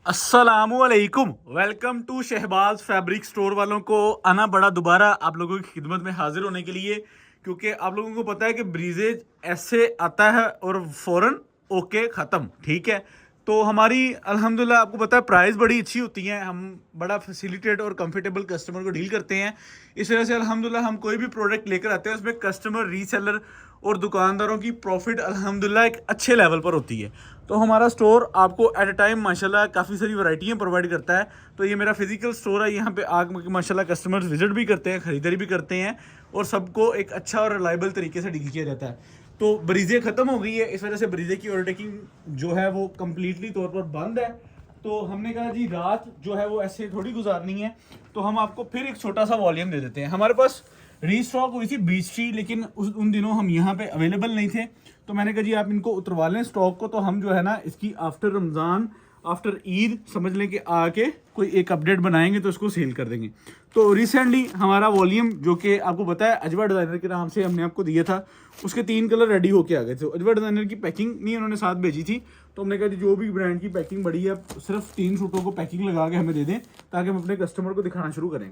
अस्सलामुअलैकुम, welcome to Shahbaz fabric store वालों को आना बड़ा दोबारा आप लोगों की खिदमत में हाजिर होने के लिए, क्योंकि आप लोगों को पता है कि ब्रीजेज ऐसे आता है और फ़ौरन ओके ख़त्म। ठीक है, तो हमारी अल्हम्दुलिल्लाह आपको पता है प्राइस बड़ी अच्छी होती हैं, हम बड़ा फैसिलिटेट और कंफर्टेबल कस्टमर को डील करते हैं। इस वजह से अल्हम्दुलिल्लाह हम कोई भी प्रोडक्ट लेकर आते हैं उसमें कस्टमर, रीसेलर और दुकानदारों की प्रॉफिट अल्हम्दुलिल्लाह एक अच्छे लेवल पर होती है। तो हमारा स्टोर आपको एट अ टाइम माशाल्लाह काफ़ी सारी वैरायटियाँ प्रोवाइड करता है। तो ये मेरा फिजिकल स्टोर है, यहाँ पे आके माशाल्लाह कस्टमर्स विजिट भी करते हैं, ख़रीदारी भी करते हैं और सबको एक अच्छा और रिलायबल तरीके से डील किया जाता है। तो ब्रीजे ख़त्म हो गई है, इस वजह से ब्रीजे की ऑर्डर टेकिंग जो है वो कम्प्लीटली तौर पर बंद है। तो हमने कहा जी रात जो है वो ऐसे थोड़ी गुजारनी है, तो हम आपको फिर एक छोटा सा वॉल्यूम दे देते हैं। हमारे पास रीस्टॉक हुई थी बीच ट्री, लेकिन उन दिनों हम यहाँ पे अवेलेबल नहीं थे, तो मैंने कहा जी आप इनको उतरवा लें स्टॉक को। तो हम जो है ना इसकी आफ्टर रमज़ान, आफ्टर ईद समझ लें कि आके कोई एक अपडेट बनाएंगे तो इसको सेल कर देंगे। तो रिसेंटली हमारा वॉल्यूम जो कि आपको पता है अजवा डिज़ाइनर के नाम से हमने आपको दिया था, उसके 3 कलर रेडी होके आ गए थे। अजवा डिज़ाइनर की पैकिंग नहीं उन्होंने साथ भेजी थी, तो हमने कहा जी जो भी ब्रांड की पैकिंग बड़ी है सिर्फ 3 सूटों को पैकिंग लगा के हमें दे दें ताकि हम अपने कस्टमर को दिखाना शुरू करें।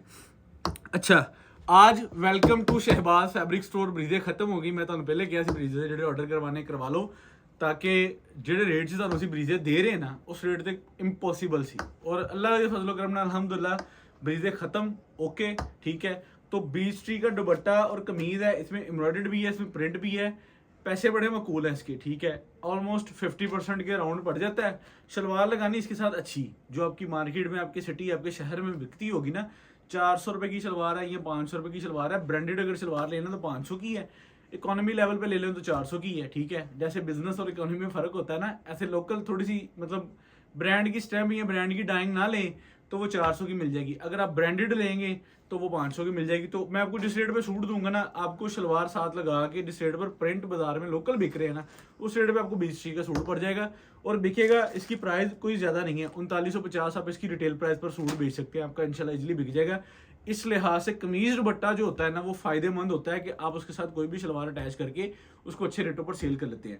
अच्छा, आज welcome to Shahbaz fabric store. ब्रीजे खत्म हो गई, मैं ਤੁਹਾਨੂੰ ਪਹਿਲੇ ਕਿਹਾ ਸੀ ब्रीजे ਜਿਹੜੇ ਆਰਡਰ ਕਰਵਾਣੇ ਕਰਵਾ ਲਓ, ताकि ਜਿਹੜੇ ਰੇਟ 'ਚ ਤੁਹਾਨੂੰ ਅਸੀਂ ब्रीजे दे रहे हैं ना उस रेट ਤੇ इम्पॉसिबल सी, और अल्लाह के फजलो करम नाल अल्हम्दुलिल्लाह ब्रीजे ख़त्म ओके। ठीक है, तो बीच ट्री का दुपट्टा और कमीज़ है, इसमें एम्ब्रॉयडर्ड भी है, इसमें प्रिंट भी है, पैसे बड़े मकूल हैं इसके। ठीक है, ऑलमोस्ट 50% के अराउंड पड़ जाता है। शलवार लगानी इसके साथ अच्छी, जो आपकी मार्केट में, आपके सिटी, आपके शहर में बिकती होगी ना, 400 रुपये की शलवार है या 500 रुपये की शलवार है। ब्रांडेड अगर शलवार लेना तो 500 की है, इकोनॉमी लेवल पे ले लें तो 400 की है। ठीक है, जैसे बिजनेस और इकोनॉमी में फ़र्क होता है ना, ऐसे लोकल थोड़ी सी मतलब ब्रांड की स्टैम्प या ब्रांड की डाइंग ना लें तो वो 400 की मिल जाएगी। अगर आप ब्रांडेड लेंगे तो वो 500 की मिल जाएगी। तो मैं आपको जिस रेट पे सूट दूंगा ना, आपको शलवार साथ लगा के जिस रेट पर प्रिंट बाजार में लोकल बिक रहे हैं ना, उस रेट पे आपको 20 का सूट पड़ जाएगा और बिकेगा। इसकी प्राइस कोई ज़्यादा नहीं है, 3950 आप इसकी रिटेल प्राइस पर सूट बेच सकते हैं, आपका इंशाल्लाह इजीली बिक जाएगा। इस लिहाज से कमीज दुपट्टा जो होता है ना वो फ़ायदेमंद होता है कि आप उसके साथ कोई भी शलवार अटैच करके उसको अच्छे रेटों पर सेल कर लेते हैं।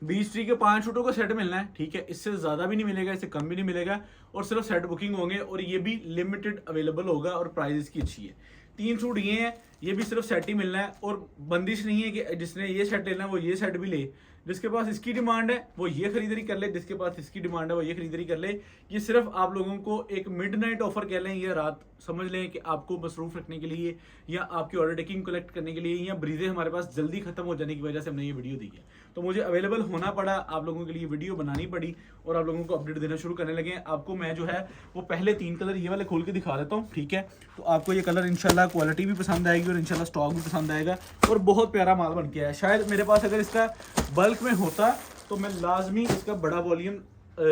बीच ट्री के 5 सूटों का सेट मिलना है। ठीक है, इससे ज़्यादा भी नहीं मिलेगा, इससे कम भी नहीं मिलेगा, और सिर्फ सेट बुकिंग होंगे और ये भी लिमिटेड अवेलेबल होगा और प्राइस इसकी अच्छी है। 3 सूट ये हैं, ये भी सिर्फ सेट ही मिलना है, और बंदिश नहीं है कि जिसने ये सेट लेना है वो ये सेट भी ले। जिसके पास इसकी डिमांड है वो ये खरीदारी कर ले, जिसके पास इसकी डिमांड है वो ये खरीदारी कर ले। ये सिर्फ आप लोगों को एक मिडनाइट ऑफर कह लें या रात समझ लें कि आपको मसरूफ रखने के लिए या आपकी ऑर्डर टेकिंग कलेक्ट करने के लिए, या ब्रीजे हमारे पास जल्दी खत्म हो जाने की वजह से हमने ये वीडियो दी है। तो मुझे अवेलेबल होना पड़ा, आप लोगों के लिए वीडियो बनानी पड़ी और आप लोगों को अपडेट देना शुरू करने लगे। आपको मैं जो है वो पहले 3 कलर ये वाले खोल के दिखा देता हूँ। ठीक है, तो आपको ये कलर इंशाल्लाह क्वालिटी भी पसंद आएगी और इंशाल्लाह स्टॉक भी पसंद आएगा, और बहुत प्यारा माल बन के आया। शायद मेरे पास अगर इसका बल्क में होता तो मैं लाजमी इसका बड़ा वॉल्यूम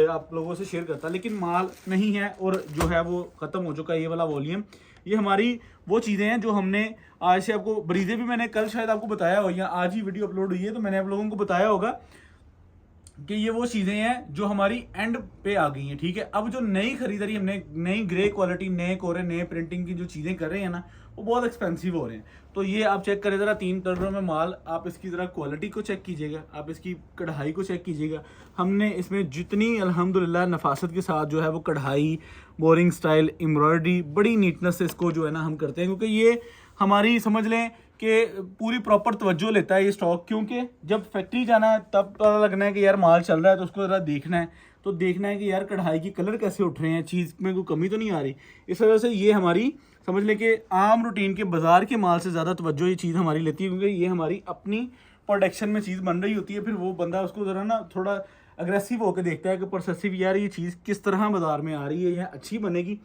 आप लोगों से शेयर करता, लेकिन माल नहीं है और जो है वो ख़त्म हो चुका है ये वाला वॉल्यूम। ये हमारी वो चीज़ें हैं जो हमने आज से आपको, ब्रीजे भी मैंने कल शायद आपको बताया हो या आज ही वीडियो अपलोड हुई है तो मैंने आप लोगों को बताया होगा कि ये वो चीज़ें हैं जो हमारी एंड पे आ गई हैं। ठीक है, अब जो नई खरीदारी हमने, नई ग्रे क्वालिटी, नए कोरे, नए प्रिंटिंग की जो चीज़ें कर रहे हैं ना वो बहुत एक्सपेंसिव हो रहे हैं। तो ये आप चेक करें ज़रा 3 कलरों में माल, आप इसकी ज़रा क्वालिटी को चेक कीजिएगा, आप इसकी कढ़ाई को चेक कीजिएगा। हमने इसमें जितनी अल्हम्दुलिल्लाह नफासत के साथ जो है वो कढ़ाई, बोरिंग स्टाइल, एम्ब्रॉयडरी, बड़ी नीटनेस से इसको जो है ना हम करते हैं, क्योंकि ये हमारी समझ लें कि पूरी प्रॉपर तवज्जो लेता है ये स्टॉक। क्योंकि जब फैक्ट्री जाना है तब पता लगना है कि यार माल चल रहा है, तो उसको ज़रा देखना है, तो देखना है कि यार कढ़ाई की कलर कैसे उठ रहे हैं, चीज़ में कोई कमी तो नहीं आ रही। इस वजह से ये हमारी समझ लें कि आम रूटीन के बाज़ार के माल से ज़्यादा तवज्जो ये चीज़ हमारी लेती है, क्योंकि ये हमारी अपनी प्रोडक्शन में चीज़ बन रही होती है। फिर वो बंदा उसको ज़रा ना थोड़ा अग्रेसिव होकर देखता है कि प्रोसेसिव, यार ये चीज़ किस तरह बाज़ार में आ रही है या अच्छी बनेगी।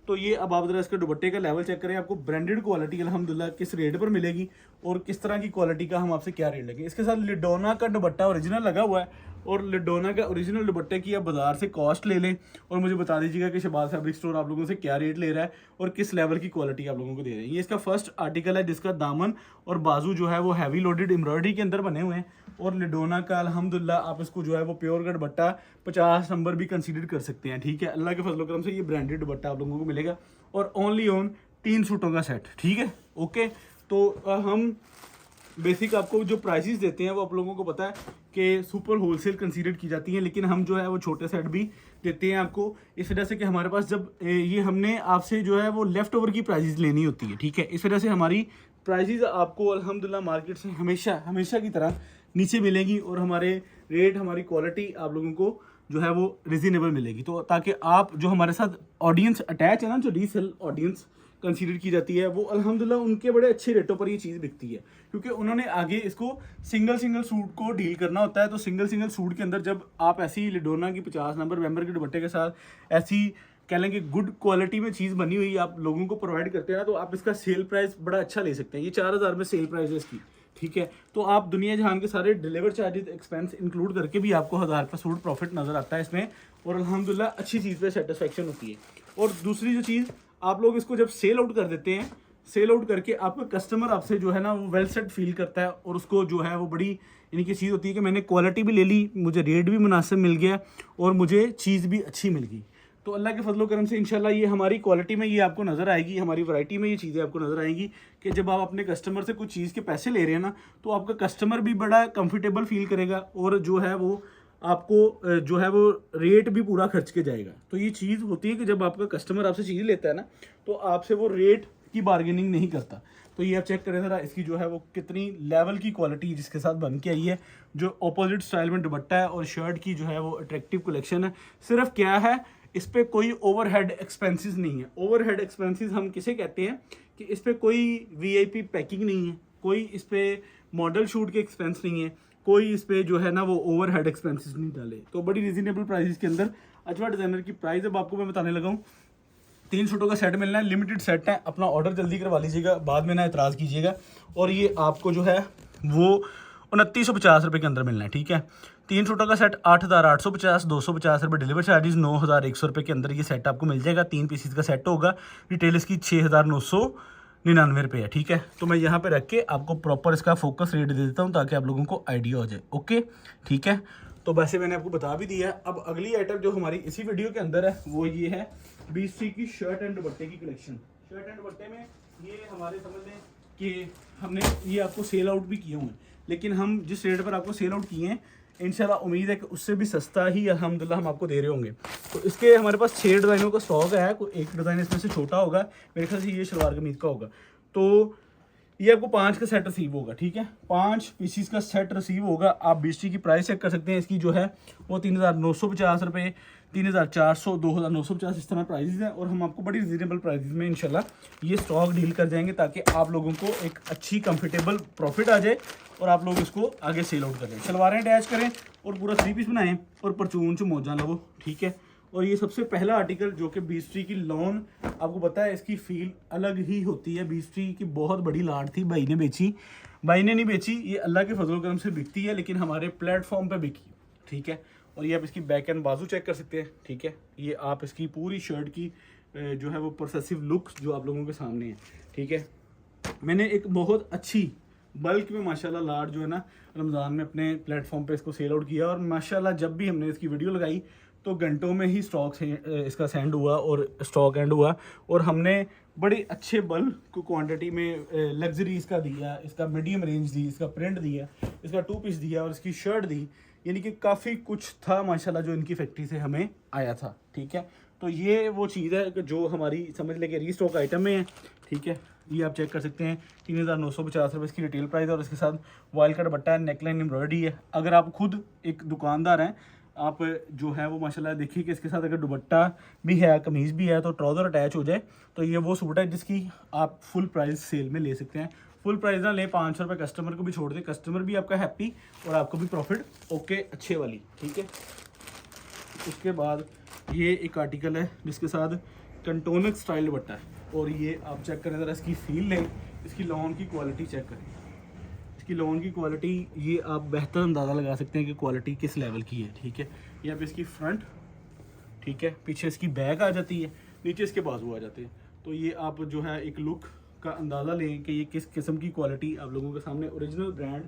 तो ये अब आप ज़रा इसके दुपट्टे का लेवल चेक करें, आपको ब्रांडेड क्वालिटी अल्हम्दुलिल्लाह किस रेट पर मिलेगी और किस तरह की क्वालिटी का हम आपसे क्या रेट लगे। इसके साथ लिडोना का दुपट्टा ओरिजिनल लगा हुआ है, और लिडोना का ओरिजिनल दुपट्टे की आप बाज़ार से कॉस्ट ले लें और मुझे बता दीजिएगा कि शहबाज फैब्रिक स्टोर आप लोगों से क्या रेट ले रहा है और किस लेवल की क्वालिटी आप लोगों को दे रहे हैं। ये इसका फर्स्ट आर्टिकल है जिसका दामन और बाजू जो है वो हैवी लोडेड एम्ब्रॉयडरी के अंदर बने हुए हैं, और लिडोना का अल्हम्दुलिल्लाह आप इसको जो है वो प्योर का दुपट्टा 50 नंबर भी कंसीडर कर सकते हैं। ठीक है, अल्लाह के फजल करम से ये ब्रांडेड दुपट्टा आप लोगों को मिलेगा, और ओनली ऑन 3 सूटों का सेट। ठीक है, ओके। तो हम बेसिक आपको जो प्राइसेस देते हैं वो आप लोगों को पता है कि सुपर होलसेल कंसीडर की जाती हैं, लेकिन हम जो है वो छोटे सेट भी देते हैं आपको, इस वजह से कि हमारे पास जब ये हमने आपसे जो है वो लेफ़्ट ओवर की प्राइजेज़ लेनी होती है, ठीक है। इस वजह से हमारी प्राइजेज़ आपको अल्हम्दुलिल्लाह मार्केट से हमेशा की तरह नीचे मिलेगी और हमारे रेट, हमारी क्वालिटी आप लोगों को जो है वो रिजनेबल मिलेगी। तो ताकि आप जो हमारे साथ ऑडियंस अटैच है ना, जो रीसेल ऑडियंस कंसीडर की जाती है, वो अल्हम्दुलिल्लाह उनके बड़े अच्छे रेटों पर ये चीज़ बिकती है, क्योंकि उन्होंने आगे इसको सिंगल सूट को डील करना होता है। तो सिंगल सूट के अंदर जब आप ऐसी लिडोना की 50 नंबर मेंबर के दुपट्टे के साथ ऐसी कह लें कि गुड क्वालिटी में चीज़ बनी हुई आप लोगों को प्रोवाइड करते हैं ना, तो आप इसका सेल प्राइस बड़ा अच्छा ले सकते हैं। ये 4000 में सेल प्राइस है इसकी, ठीक है। तो आप दुनिया जहान के सारे डिलीवर चार्जेस एक्सपेंस इंक्लूड करके भी आपको 1000 का सूट प्रॉफिट नज़र आता है इसमें, और अल्हम्दुलिल्लाह अच्छी चीज़ पे सेटिस्फेक्शन होती है। और दूसरी जो चीज़, आप लोग इसको जब सेल आउट कर देते हैं, सेल आउट करके आपका कस्टमर आपसे जो है ना वो वेल सेट फील करता है, और उसको जो है वो बड़ी यानी कि चीज़ होती है कि मैंने क्वालिटी भी ले ली, मुझे रेट भी मुनासिब मिल गया और मुझे चीज़ भी अच्छी मिल गई। तो अल्लाह के फजलो करम से इंशाल्लाह ये हमारी क्वालिटी में ये आपको नज़र आएगी, हमारी वैरायटी में ये चीज़ें आपको नज़र आएंगी कि जब आप अपने कस्टमर से कुछ चीज़ के पैसे ले रहे हैं ना, तो आपका कस्टमर भी बड़ा कंफर्टेबल फील करेगा और जो है वो आपको जो है वो रेट भी पूरा खर्च के जाएगा। तो ये चीज़ होती है कि जब आपका कस्टमर आपसे चीज़ लेता है ना, तो आपसे वो रेट की बार्गेनिंग नहीं करता। तो ये आप चेक करें ज़रा, इसकी जो है वो कितनी लेवल की क्वालिटी जिसके साथ बन के आई है, जो ऑपोजिट स्टाइल में दुपट्टा है और शर्ट की जो है वो अट्रैक्टिव कलेक्शन है। सिर्फ क्या है, इस पर कोई ओवरहेड एक्सपेंसेस नहीं है। ओवरहेड एक्सपेंसेस हम किसे कहते हैं कि इस पर कोई वीआईपी पैकिंग नहीं है, कोई इस पर मॉडल शूट के एक्सपेंस नहीं है, कोई इस पर जो है ना वो ओवरहेड एक्सपेंसेस नहीं डाले। तो बड़ी रिजनेबल प्राइसेस के अंदर अजवा डिज़ाइनर की प्राइस अब आपको मैं बताने लगा हूँ। 3 सूटों का सेट मिलना है, लिमिटेड सेट है, अपना ऑर्डर जल्दी करवा लीजिएगा, बाद में ना एतराज़ कीजिएगा। और ये आपको जो है वो 2950 रुपये के अंदर मिलना है, ठीक है। 3 सूटों का सेट 8850, 250 रुपये डिलीवर चार्जेस, 9100 रुपये के अंदर ये सेट आपको मिल जाएगा। 3 पीसीस का सेट होगा, रिटेल इसकी 6999 रुपये है, ठीक है। तो मैं यहाँ पे रख के आपको प्रॉपर इसका फोकस रेट दे देता हूँ ताकि आप लोगों को आइडिया हो जाए, ओके, ठीक है। तो वैसे मैंने आपको बता भी दिया है। अब अगली आइटम जो हमारी इसी वीडियो के अंदर है वो ये है BC की शर्ट एंड दुपट्टे की कलेक्शन। शर्ट एंड दुपट्टे में ये हमारे समझ लें कि हमने ये आपको सेल आउट भी किए हुए हैं, लेकिन हम जिस रेट पर आपको सेल आउट किए हैं इंशाल्लाह उम्मीद है कि उससे भी सस्ता ही अल्हम्दुलिल्लाह हम आपको दे रहे होंगे। तो इसके हमारे पास 6 डिज़ाइनों का स्टॉक है, कोई एक डिज़ाइन इसमें से छोटा होगा, मेरे ख्याल से ये शलवार कमीज का होगा। तो ये आपको 5 का सेट रिसीव होगा, ठीक है। 5 पीसीस का सेट रिसीव होगा। आप BC की प्राइस चेक कर सकते हैं, इसकी जो है वो 3950 रुपये, 3400, 2950 इस तरह प्राइजेज हैं, और हम आपको बड़ी रिजनेबल प्राइजेज में इंशाल्लाह ये स्टॉक डील कर जाएंगे ताकि आप लोगों को एक अच्छी कंफर्टेबल प्रॉफिट आ जाए और आप लोग इसको आगे सेल आउट करें, शलवारें अटैच करें और पूरा 3 पीस बनाएं और परचून से मौजा लो, ठीक है। और ये सबसे पहला आर्टिकल जो कि BC की लॉन, आपको पता है इसकी फील अलग ही होती है। BC की बहुत बड़ी लाट थी, भाई ने बेची, भाई ने नहीं बेची, ये अल्लाह के फजल करम से बिकती है, लेकिन हमारे प्लेटफॉर्म पे बिकी, ठीक है। और ये आप इसकी बैक एंड बाजू चेक कर सकते हैं, ठीक है। ये आप इसकी पूरी शर्ट की जो है वो प्रोसेसिव लुक जो आप लोगों के सामने है, ठीक है। मैंने एक बहुत अच्छी बल्क में माशाल्लाह लाट जो है ना रमज़ान में अपने प्लेटफॉर्म पे इसको सेल आउट किया, और माशाल्लाह जब भी हमने इसकी वीडियो लगाई तो घंटों में ही स्टॉक इसका सेंड हुआ और स्टॉक एंड हुआ, और हमने बड़े अच्छे बल्क को क्वांटिटी में लग्जरी इसका दिया, इसका मीडियम रेंज दी, इसका प्रिंट दिया, इसका 2 पीस दिया और इसकी शर्ट दी, यानी कि काफ़ी कुछ था माशाल्लाह जो इनकी फैक्ट्री से हमें आया था, ठीक है। तो ये वो चीज़ है कि जो हमारी समझ लेके रीस्टॉक आइटम में है, ठीक है। ये आप चेक कर सकते हैं, 3950 रुपये इसकी रिटेल प्राइस है, और इसके साथ वाइल्ड कट बट्टा है, नेकलाइन एम्ब्रॉयडरी है। अगर आप खुद एक दुकानदार हैं, आप जो है वो माशाल्लाह देखिए कि इसके साथ अगर दुपट्टा भी है, कमीज़ भी है, तो ट्राउज़र अटैच हो जाए तो ये वो सूट है जिसकी आप फुल प्राइस सेल में ले सकते हैं। फुल प्राइस ना ले, 500 रुपये कस्टमर को भी छोड़ दें, कस्टमर भी आपका हैप्पी और आपको भी प्रॉफिट, ओके, अच्छे वाली, ठीक है। उसके बाद ये एक आर्टिकल है जिसके साथ कंटोनक स्टाइल दुपट्टा है, और ये आप चेक करें ज़रा, इसकी फील लें, इसकी लॉन की क्वालिटी चेक करें, इसकी लॉन की क्वालिटी, ये आप बेहतर अंदाज़ा लगा सकते हैं कि क्वालिटी किस लेवल की है, ठीक है। ये आप इसकी फ्रंट, ठीक है, पीछे इसकी बैक आ जाती है, नीचे इसके बाजू आ जाते हैं। तो ये आप जो है एक लुक का अंदाज़ा लें कि ये किस किस्म की क्वालिटी आप लोगों के सामने, ओरिजिनल ब्रांड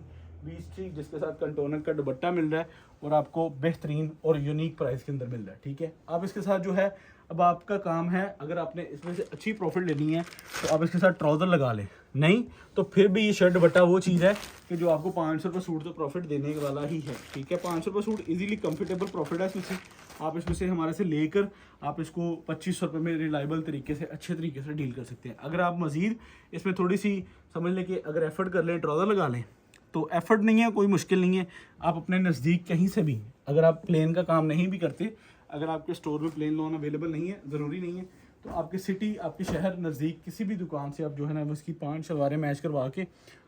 BC जिसके साथ कंटोनर का दुपट्टा मिल रहा है और आपको बेहतरीन और यूनिक प्राइस के अंदर मिल रहा है, ठीक है। आप इसके साथ जो है, अब आपका काम है, अगर आपने इसमें से अच्छी प्रॉफिट लेनी है तो आप इसके साथ ट्राउज़र लगा लें, नहीं तो फिर भी ये शर्ट दुपट्टा वो चीज़ है कि जो आपको 500 रुपये सूट तो प्रॉफिट देने वाला ही है, ठीक है। 500 रुपये सूट इजीली कंफर्टेबल प्रॉफिट है इसमें से, आप इसमें से हमारे से लेकर आप इसको 2500 रुपये में रिलायबल तरीके से अच्छे तरीके से डील कर सकते हैं। अगर आप मज़ीद इसमें थोड़ी सी समझ लें कि अगर एफर्ट कर लें, ट्राउज़र लगा लें, तो एफर्ट नहीं है, कोई मुश्किल नहीं है। आप अपने नज़दीक कहीं से भी, अगर आप प्लेन का काम नहीं भी करते, अगर आपके स्टोर में प्लेन लोन अवेलेबल नहीं है, ज़रूरी नहीं है, तो आपके सिटी, आपके शहर नज़दीक किसी भी दुकान से आप जो है ना उसकी 5 शलवारें मैच करवा के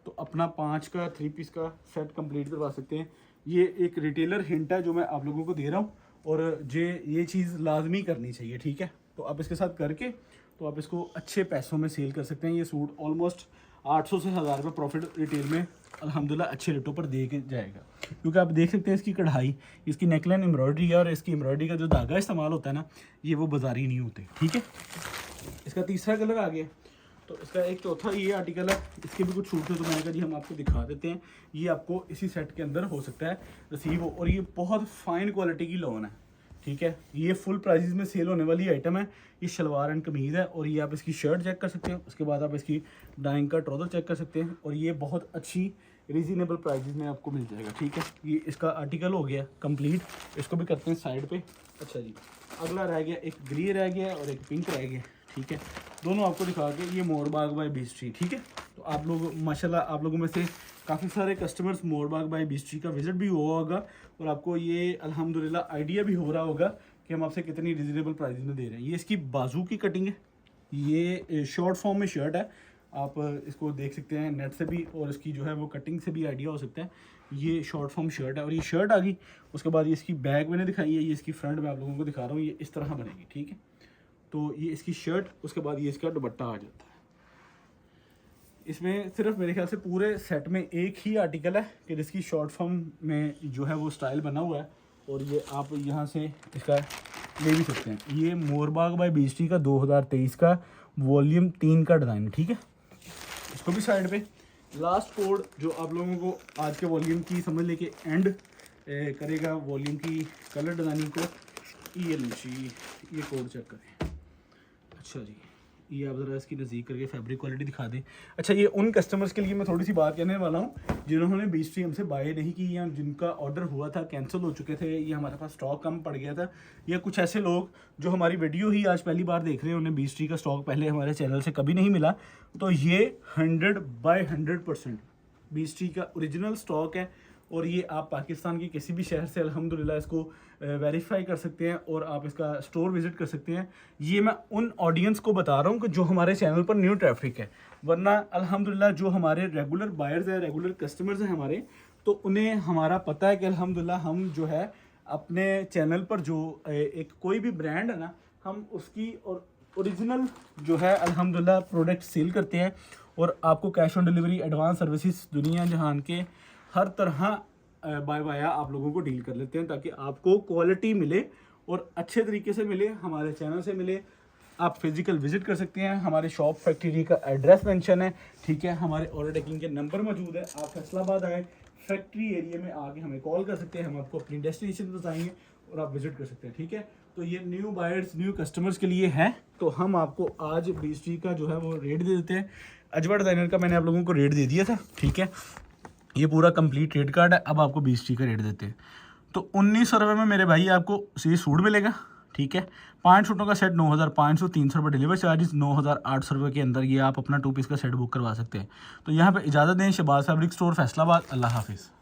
तो अपना 5 का 3 पीस का सेट कंप्लीट करवा सकते हैं। ये एक रिटेलर हिंट है जो मैं आप लोगों को दे रहा हूँ, और ये चीज़ लाजमी करनी चाहिए, ठीक है। तो आप इसके साथ करके तो आप इसको अच्छे पैसों में सेल कर सकते हैं। ये सूट ऑलमोस्ट 800 से 1000 रुपये प्रॉफिट रिटेल में अल्हम्दुलिल्लाह अच्छे रेटों पर दे के जाएगा, क्योंकि आप देख सकते हैं इसकी कढ़ाई, इसकी नेकलाइन एम्ब्रॉयडरी है, और इसकी एम्ब्रॉयडरी का जो धागा इस्तेमाल होता है ना, ये वो बाजारी नहीं होते, ठीक है। इसका तीसरा कलर आ गया। तो इसका एक चौथा ये आर्टिकल है, इसके भी कुछ सूट है, तो मैंने कहा जी हम आपको दिखा देते हैं। ये आपको इसी सेट के अंदर हो सकता है रिसीव हो, और ये बहुत फाइन क्वालिटी की लोन है, ठीक है। ये फुल प्राइजेस में सेल होने वाली आइटम है। ये शलवार एंड कमीज़ है, और ये आप इसकी शर्ट चेक कर सकते हैं, उसके बाद आप इसकी डाइंग का ट्राउज़र चेक कर सकते हैं, और ये बहुत अच्छी रीज़नेबल प्राइजेस में आपको मिल जाएगा, ठीक है। ये इसका आर्टिकल हो गया कंप्लीट। इसको भी करते हैं साइड पे। अच्छा जी, अगला रह गया, एक ग्रे रह गया और एक पिंक रह गया, ठीक है। दोनों आपको दिखा के, ये मोरबाग बाय बी स्ट्रीट, ठीक है। तो आप लोग माशाल्लाह, आप लोगों में से काफ़ी सारे customers Morbag bye B street का विजिट भी हुआ होगा, और आपको ये अल्हम्दुलिल्लाह आइडिया भी हो रहा होगा कि हम आपसे कितनी रिजनेबल प्राइस में दे रहे हैं। ये इसकी बाजू की कटिंग है, ये शॉर्ट फॉर्म में शर्ट है, आप इसको देख सकते हैं नेट से भी, और इसकी जो है वो कटिंग से भी आइडिया हो सकता है। ये शॉर्ट फॉर्म शर्ट है, और ये शर्ट आ गई। उसके बाद ये इसकी बैक मैंने दिखाई है, ये इसकी फ्रंट में आप लोगों को दिखा रहा हूँ, ये इस तरह बनेगी, ठीक है। तो ये इसकी शर्ट, उसके बाद ये इसका दुपट्टा आ जाता है। इसमें सिर्फ मेरे ख्याल से पूरे सेट में एक ही आर्टिकल है कि जिसकी शॉर्ट फॉर्म में जो है वो स्टाइल बना हुआ है, और ये आप यहाँ से इसका ले भी सकते हैं। ये मोरबाग बाय बी स्ट्रीट का 2023 का वॉल्यूम 3 का डिज़ाइन है, ठीक है। इसको भी साइड पे। लास्ट कोड जो आप लोगों को आज के वॉल्यूम की समझ लेके एंड करेगा वॉल्यूम की कलर डिज़ाइनिंग को, ये लीजिए, ये कोड चेक करें। अच्छा जी, ये आप ज़रा इसकी नज़दीक करके फैब्रिक क्वालिटी दिखा दें। अच्छा, ये उन कस्टमर्स के लिए मैं थोड़ी सी बात कहने वाला हूँ जिन्होंने बी स्ट्रीट हमसे बाय नहीं की, या जिनका ऑर्डर हुआ था कैंसिल हो चुके थे, या हमारे पास स्टॉक कम पड़ गया था, या कुछ ऐसे लोग जो हमारी वीडियो ही आज पहली बार देख रहे हैं, उन्हें बी स्ट्रीट का स्टॉक पहले हमारे चैनल से कभी नहीं मिला। तो ये 100/100% बी स्ट्रीट का ओरिजिनल स्टॉक है, और ये आप पाकिस्तान के किसी भी शहर से अल्हम्दुलिल्लाह इसको वेरीफाई कर सकते हैं, और आप इसका स्टोर विज़िट कर सकते हैं। ये मैं उन ऑडियंस को बता रहा हूँ कि जो हमारे चैनल पर न्यू ट्रैफिक है, वरना अल्हम्दुलिल्लाह जो हमारे रेगुलर बायर्स हैं, रेगुलर कस्टमर्स हैं हमारे, तो उन्हें हमारा पता है कि अल्हम्दुलिल्लाह हम जो है अपने चैनल पर जो एक कोई भी ब्रांड है ना, हम उसकी और ओरिजिनल जो है अल्हम्दुलिल्लाह प्रोडक्ट सेल करते हैं, और आपको cash on delivery, advance services दुनिया जहान के हर तरह बाय वाया आप लोगों को डील कर लेते हैं, ताकि आपको क्वालिटी मिले और अच्छे तरीके से मिले, हमारे चैनल से मिले। आप फिजिकल विजिट कर सकते हैं, हमारे शॉप फैक्ट्री का एड्रेस मेंशन है, ठीक है। हमारे ऑर्डर टेकिंग के नंबर मौजूद है। आप फैसलाबाद आए, फैक्ट्री एरिया में आके हमें कॉल कर सकते हैं, हम आपको अपनी डेस्टिनेशन बताएंगे और आप विजिट कर सकते हैं, ठीक है। तो ये न्यू बायर्स, न्यू कस्टमर्स के लिए है। तो हम आपको आज बी स्ट्रीट का जो है वो रेट दे देते हैं। अजवा डिज़ाइनर का मैंने आप लोगों को रेट दे दिया था, ठीक है। ये पूरा कंप्लीट रेट कार्ड है। अब आपको 20 का रेट देते हैं, तो 1900 रुपये में मेरे भाई आपको ये सूट मिलेगा, ठीक है। 5 सूटों का सेट 9500, 300 रुपये डिलीवरी चार्जेस, 9800 रुपये के अंदर ये आप अपना 2 पीस का सेट बुक करवा सकते हैं। तो यहाँ पे इजाज़त दें। Shahbaz fabric store, Faisalabad. अल्लाह हाफिज़।